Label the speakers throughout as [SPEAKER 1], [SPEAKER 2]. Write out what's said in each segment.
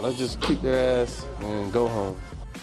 [SPEAKER 1] Let's just kick their ass and go home.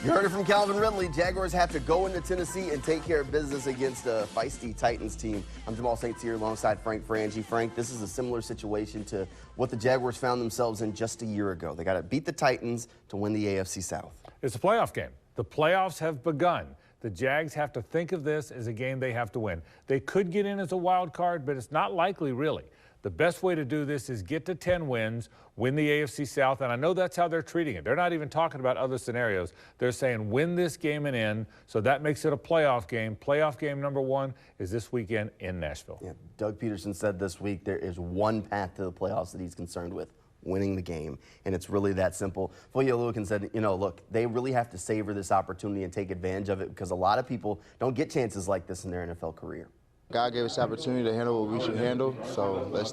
[SPEAKER 2] You heard it from Calvin Ridley. Jaguars have to go into Tennessee and take care of business against a feisty Titans team. I'm Jamal St. Cyr alongside Frank Frangie. Frank, this is a similar situation to what the Jaguars found themselves in just a year ago. They got to beat the Titans to win the AFC South.
[SPEAKER 3] It's a playoff game. The playoffs have begun. The Jags have to think of this as a game they have to win. They could get in as a wild card, but it's not likely, really. The best way to do this is get to 10 wins, win the AFC South, and I know that's how they're treating it. They're not even talking about other scenarios. They're saying win this game and in, so that makes it a playoff game. Playoff game number one is this weekend in Nashville.
[SPEAKER 2] Yeah, Doug Peterson said this week there is one path to the playoffs that he's concerned with: winning the game, and it's really that simple. Foye said, look, they really have to savor this opportunity and take advantage of it because a lot of people don't get chances like this in their NFL career.
[SPEAKER 4] God gave us the opportunity to handle what we should handle, so let's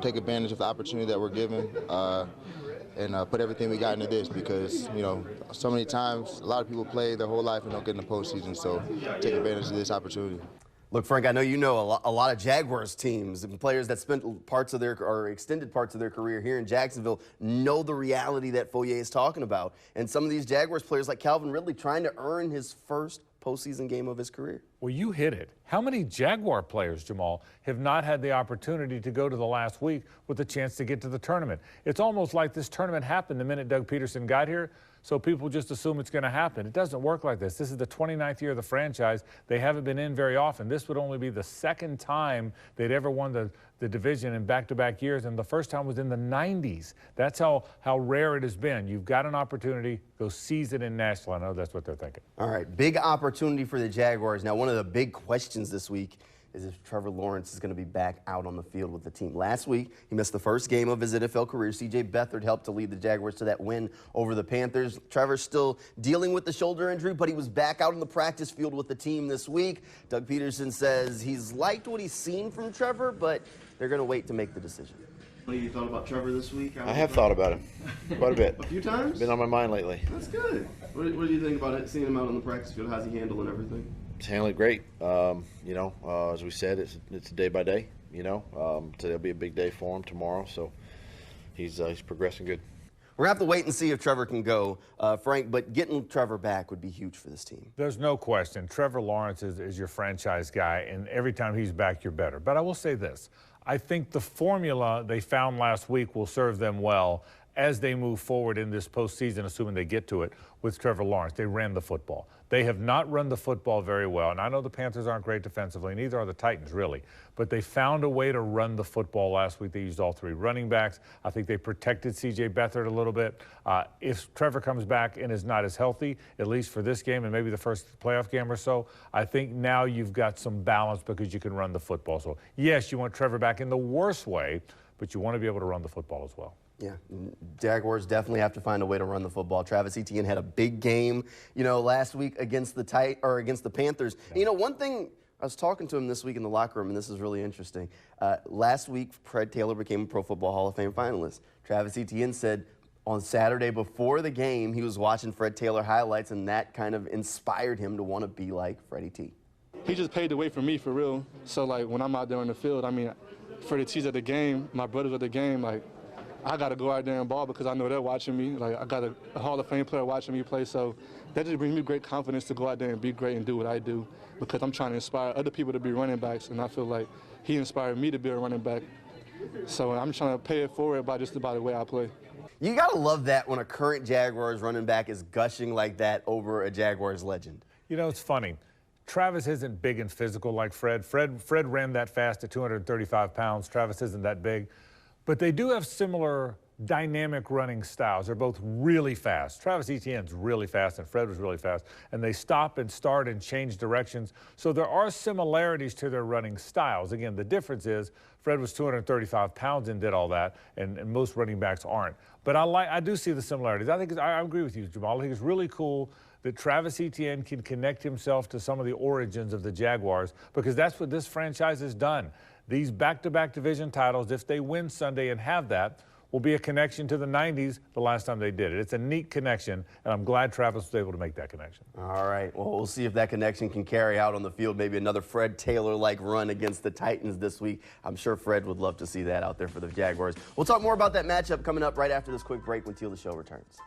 [SPEAKER 4] take advantage of the opportunity that we're given and put everything we got into this because, so many times a lot of people play their whole life and don't get in the postseason, so take advantage of this opportunity.
[SPEAKER 2] Look, Frank, I know you know a lot of Jaguars teams and players that spent parts of their or extended parts of their career here in Jacksonville know the reality that Foye is talking about. And some of these Jaguars players like Calvin Ridley trying to earn his first postseason game of his career.
[SPEAKER 3] Well, you hit it. How many Jaguar players, Jamal, have not had the opportunity to go to the last week with a chance to get to the tournament? It's almost like this tournament happened the minute Doug Peterson got here, so people just assume it's going to happen. It doesn't work like this. This is the 29th year of the franchise. They haven't been in very often. This would only be the second time they'd ever won the division in back-to-back years, and the first time was in the 90s. That's how rare it has been. You've got an opportunity. Go seize it in Nashville. I know that's what they're thinking.
[SPEAKER 2] All right, big opportunity for the Jaguars. Now, one of the big questions this week is if Trevor Lawrence is going to be back out on the field with the team. Last week, he missed the first game of his NFL career. C.J. Beathard helped to lead the Jaguars to that win over the Panthers. Trevor's still dealing with the shoulder injury, but he was back out on the practice field with the team this week. Doug Peterson says he's liked what he's seen from Trevor, but they're going to wait to make the decision. You thought about Trevor this week?
[SPEAKER 5] I have thought about him quite a bit.
[SPEAKER 2] A few times?
[SPEAKER 5] Been on my mind lately.
[SPEAKER 2] That's good. What do you think about it, seeing him out on the practice field? How's he handling everything?
[SPEAKER 5] He's handling great. As we said, it's day by day. Today'll be a big day for him tomorrow. So he's progressing good.
[SPEAKER 2] We're going to have to wait and see if Trevor can go, Frank, but getting Trevor back would be huge for this team.
[SPEAKER 3] There's no question. Trevor Lawrence is your franchise guy, and every time he's back, you're better. But I will say this. I think the formula they found last week will serve them well as they move forward in this postseason, assuming they get to it, with Trevor Lawrence. They ran the football. They have not run the football very well, and I know the Panthers aren't great defensively, neither are the Titans, really. But they found a way to run the football last week. They used all three running backs. I think they protected C.J. Beathard a little bit. If Trevor comes back and is not as healthy, at least for this game and maybe the first playoff game or so, I think now you've got some balance because you can run the football. So, yes, you want Trevor back in the worst way, but you want to be able to run the football as well.
[SPEAKER 2] Yeah, Jaguars definitely have to find a way to run the football. Travis Etienne had a big game, last week against the Panthers. Yeah. One thing, I was talking to him this week in the locker room, and this is really interesting. Last week, Fred Taylor became a Pro Football Hall of Fame finalist. Travis Etienne said on Saturday before the game, he was watching Fred Taylor highlights, and that kind of inspired him to want to be like Freddie T.
[SPEAKER 1] He just paved the way for me, for real. So, when I'm out there on the field, Freddie T's at the game, my brother's at the game, I got to go out there and ball because I know they're watching me. I got a Hall of Fame player watching me play, so that just brings me great confidence to go out there and be great and do what I do because I'm trying to inspire other people to be running backs, and I feel like he inspired me to be a running back. So I'm trying to pay it forward by just about the way I play.
[SPEAKER 2] You got to love that when a current Jaguars running back is gushing like that over a Jaguars legend.
[SPEAKER 3] It's funny. Travis isn't big and physical like Fred. Fred ran that fast at 235 pounds. Travis isn't that big. But they do have similar dynamic running styles. They're both really fast. Travis Etienne's really fast and Fred was really fast. And they stop and start and change directions. So there are similarities to their running styles. Again, the difference is Fred was 235 pounds and did all that, and most running backs aren't. But I do see the similarities. I agree with you, Jamal. I think it's really cool that Travis Etienne can connect himself to some of the origins of the Jaguars because that's what this franchise has done. These back-to-back division titles, if they win Sunday and have that, will be a connection to the 90s the last time they did it. It's a neat connection, and I'm glad Travis was able to make that connection.
[SPEAKER 2] All right. Well, we'll see if that connection can carry out on the field. Maybe another Fred Taylor-like run against the Titans this week. I'm sure Fred would love to see that out there for the Jaguars. We'll talk more about that matchup coming up right after this quick break when Teal the Show returns.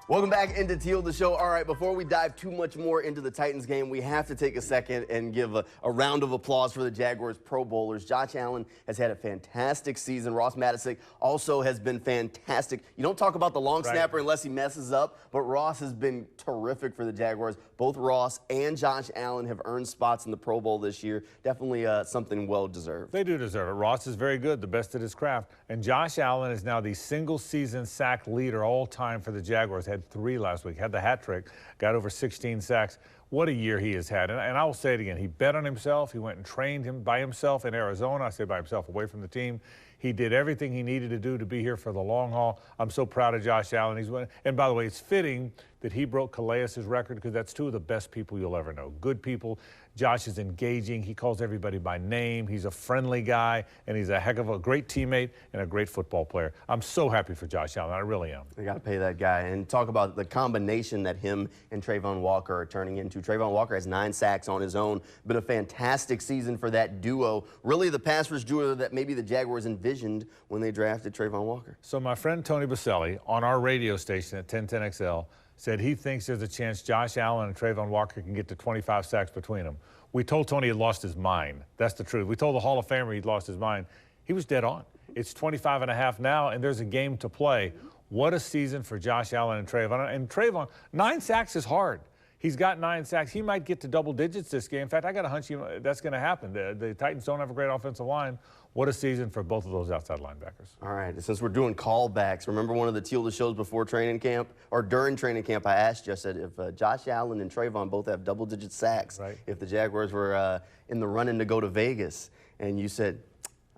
[SPEAKER 2] Welcome back into Teal the Show. All right, before we dive too much more into the Titans game, we have to take a second and give a round of applause for the Jaguars Pro Bowlers. Josh Allen has had a fantastic season. Ross Matisic also has been fantastic. You don't talk about the long snapper unless he messes up, but Ross has been terrific for the Jaguars. Both Ross and Josh Allen have earned spots in the Pro Bowl this year. Definitely something well-deserved.
[SPEAKER 3] They do deserve it. Ross is very good, the best at his craft. And Josh Allen is now the single-season sack leader all time for the Jaguars. Had 3 last week, had the hat trick, got over 16 sacks. What a year he has had. And I will say it again, he bet on himself. He went and trained him by himself in Arizona. I say by himself, away from the team. He did everything he needed to do to be here for the long haul. I'm so proud of Josh Allen. And by the way, it's fitting that he broke Calais' record because that's 2 of the best people you'll ever know. Good people. Josh is engaging. He calls everybody by name. He's a friendly guy, and he's a heck of a great teammate and a great football player. I'm so happy for Josh Allen. I really am.
[SPEAKER 2] They got to pay that guy. And talk about the combination that him and Trayvon Walker are turning into. Trayvon Walker has 9 sacks on his own. Been a fantastic season for that duo. Really the pass rush duo that maybe the Jaguars envisioned when they drafted Trayvon Walker.
[SPEAKER 3] So my friend Tony Baselli on our radio station at 1010XL said he thinks there's a chance Josh Allen and Trayvon Walker can get to 25 sacks between them. We told Tony he'd lost his mind. That's the truth. We told the Hall of Famer he'd lost his mind. He was dead on. It's 25.5 now, and there's a game to play. What a season for Josh Allen and Trayvon. And Trayvon, 9 sacks is hard. He's got 9 sacks. He might get to double digits this game. In fact, I got a hunch that's going to happen. The Titans don't have a great offensive line. What a season for both of those outside linebackers.
[SPEAKER 2] All right, since we're doing callbacks, remember one of the Teal the shows before training camp, or during training camp, I asked you, I said, if Josh Allen and Trayvon both have double-digit sacks, if the Jaguars were in the running to go to Vegas, and you said,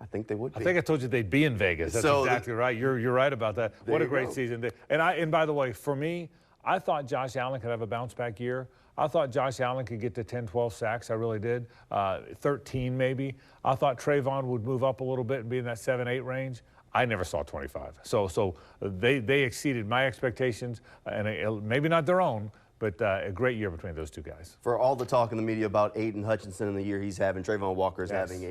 [SPEAKER 2] I think they would be.
[SPEAKER 3] I think I told you they'd be in Vegas. That's exactly right. You're right about that. What a great season. And by the way, for me, I thought Josh Allen could have a bounce-back year. I thought Josh Allen could get to 10, 12 sacks. I really did. 13 maybe. I thought Trayvon would move up a little bit and be in that 7, 8 range. I never saw 25. So they exceeded my expectations, and maybe not their own, but a great year between those 2 guys.
[SPEAKER 2] For all the talk in the media about Aiden Hutchinson and the year he's having, Trayvon Walker is having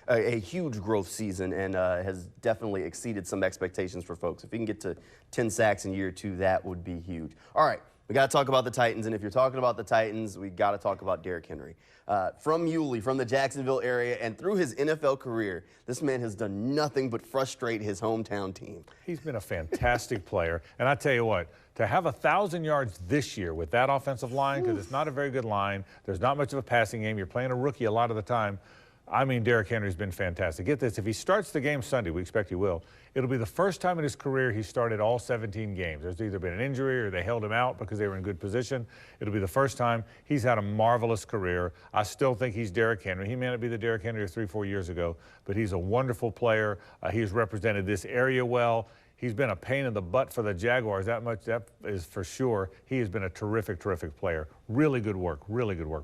[SPEAKER 2] a huge growth season and has definitely exceeded some expectations for folks. If he can get to 10 sacks in year 2, that would be huge. All right. We got to talk about the Titans, and if you're talking about the Titans, we got to talk about Derrick Henry. From Yulee, from the Jacksonville area, and through his NFL career, this man has done nothing but frustrate his hometown team.
[SPEAKER 3] He's been a fantastic player, and I tell you what, to have 1,000 yards this year with that offensive line, because it's not a very good line, there's not much of a passing game, you're playing a rookie a lot of the time. I mean, Derrick Henry's been fantastic. Get this, if he starts the game Sunday, we expect he will, it'll be the first time in his career he started all 17 games. There's either been an injury or they held him out because they were in good position. It'll be the first time. He's had a marvelous career. I still think he's Derrick Henry. He may not be the Derrick Henry of 3-4 years ago, but he's a wonderful player. He's represented this area well. He's been a pain in the butt for the Jaguars, that is for sure. He has been a terrific, terrific player. Really good work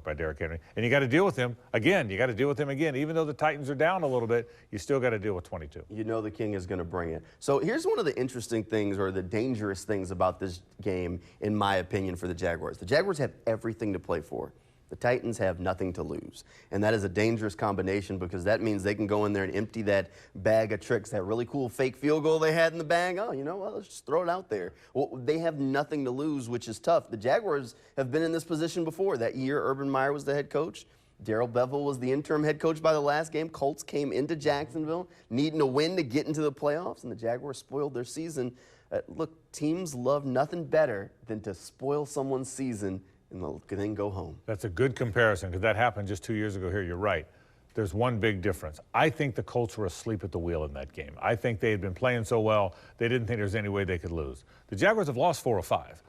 [SPEAKER 3] by Derrick Henry. And you got to deal with him again. You got to deal with him again. Even though the Titans are down a little bit, you still got to deal with 22.
[SPEAKER 2] You know the king is going to bring it. So here's one of the interesting things, or the dangerous things about this game, in my opinion, for the Jaguars. The Jaguars have everything to play for. The Titans have nothing to lose. And that is a dangerous combination because that means they can go in there and empty that bag of tricks, that really cool fake field goal they had in the bag. Oh, you know what? Let's just throw it out there. Well, they have nothing to lose, which is tough. The Jaguars have been in this position before. That year, Urban Meyer was the head coach. Darrell Bevell was the interim head coach by the last game. Colts came into Jacksonville needing a win to get into the playoffs, and the Jaguars spoiled their season. Look, teams love nothing better than to spoil someone's season and then go home.
[SPEAKER 3] That's a good comparison because that happened just 2 years ago here. You're right. There's one big difference. I think the Colts were asleep at the wheel in that game. I think they had been playing so well, they didn't think there was any way they could lose. The Jaguars have lost 4 of 5.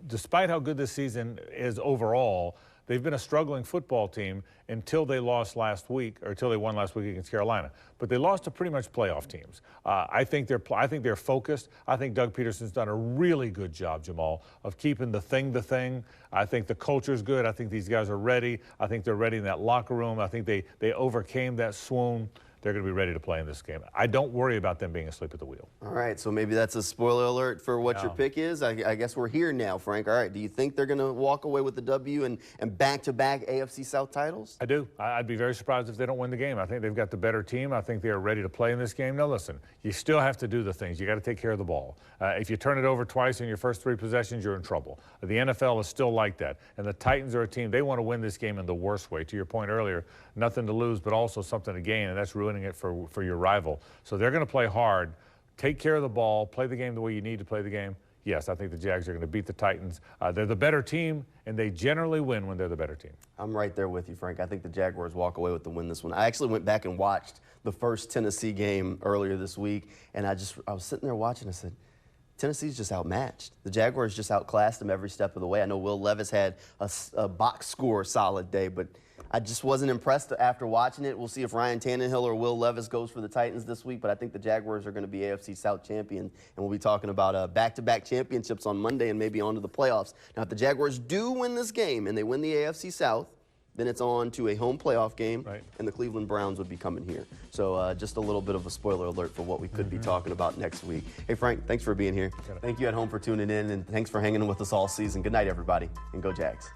[SPEAKER 3] Despite how good this season is overall, they've been a struggling football team until they lost last week, or until they won last week against Carolina. But they lost to pretty much playoff teams. I think they're focused. I think Doug Peterson's done a really good job, Jamal, of keeping the thing. I think the culture's good. I think these guys are ready. I think they're ready in that locker room. I think they overcame that swoon. they're going to be ready to play in this game. I don't worry about them being asleep at the wheel.
[SPEAKER 2] All right, so maybe that's a spoiler alert for what your pick is. I guess we're here now, Frank. All right, do you think they're going to walk away with the W and back-to-back AFC South titles?
[SPEAKER 3] I do. I'd be very surprised if they don't win the game. I think they've got the better team. I think they are ready to play in this game. Now, listen, you still have to do the things. You got to take care of the ball. If you turn it over twice in your first 3 possessions, you're in trouble. The NFL is still like that. And the Titans are a team, they want to win this game in the worst way. To your point earlier, nothing to lose, but also something to gain, and that's ruining it for your rival. So they're going to play hard, take care of the ball, play the game the way you need to play the game. Yes, I think the Jags are going to beat the Titans. They're the better team, and they generally win when they're the better team.
[SPEAKER 2] I'm right there with you, Frank. I think the Jaguars walk away with the win this one. I actually went back and watched the first Tennessee game earlier this week, and I was sitting there watching. I said, Tennessee's just outmatched. The Jaguars just outclassed them every step of the way. I know Will Levis had a box score solid day, but I just wasn't impressed after watching it. We'll see if Ryan Tannehill or Will Levis goes for the Titans this week, but I think the Jaguars are going to be AFC South champion, and we'll be talking about back-to-back championships on Monday and maybe on to the playoffs. Now, if the Jaguars do win this game and they win the AFC South, then it's on to a home playoff game, and the Cleveland Browns would be coming here. So just a little bit of a spoiler alert for what we could be talking about next week. Hey, Frank, thanks for being here. Thank you at home for tuning in, and thanks for hanging with us all season. Good night, everybody, and go Jags.